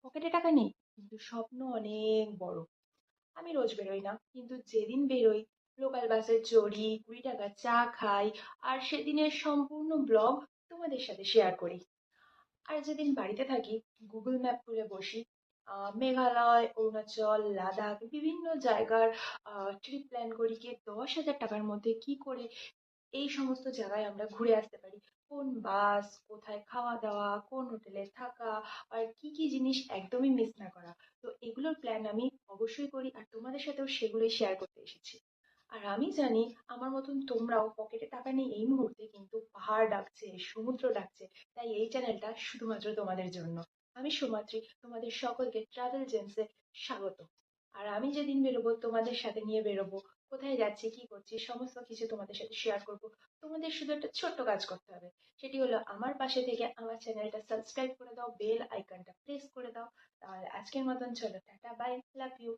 পকেটে টাকা নেই, কিন্তু স্বপ্ন অনেক বড়। আমি রোজ বেরোই না, কিন্তু যেদিন বেরোই লোকাল বাসে চড়ি, 20 টাকা চা খাই, আর সেদিনের সম্পূর্ণ ব্লগ তোমাদের সাথে শেয়ার করি। আর যেদিন বাড়িতে থাকি, গুগল ম্যাপ খুলে বসি, মেঘালয়, অরুণাচল, লাদাখ বিভিন্ন জায়গার ট্রিপ প্ল্যান করি গিয়ে 10,000 টাকার মধ্যে কি করে এই সমস্ত জায়গায় আমরা ঘুরে আসতে পারি। কোন বাস, কোথায় খাওয়া দাওয়া, কোন হোটেলে থাকা, আর কি কি জিনিস একদমই মিস না করা। তো এগুলোর প্ল্যান আমি অবশ্যই করি, আর তোমাদের সাথেও সেগুলোই শেয়ার করতে এসেছি। আর আমি জানি আমার মতন তোমরাও পকেটে টাকা নেই এই মুহূর্তে, কিন্তু পাহাড় ডাকছে, সমুদ্র ডাকছে, তাই এই চ্যানেলটা শুধুমাত্র তোমাদের জন্য। আমি সুমাত্রি, তোমাদের সকলকে ট্রাভেল জেমসে স্বাগত। আর আমি যেদিন বেরোবো তোমাদের সাথে নিয়ে বেরোবো, কোথায় যাচ্ছি কি করছি সমস্ত কিছু তোমাদের সাথে শেয়ার করব। তোমাদের শুধু একটা ছোট্ট কাজ করতে হবে, সেটি হলো আমার পাশে থেকে আমার চ্যানেলটা সাবস্ক্রাইব করে দাও, বেল আইকনটা প্রেস করে দাও। তাহলে আজকের মতন চলো, টাটা, বাই, লাভ ইউ।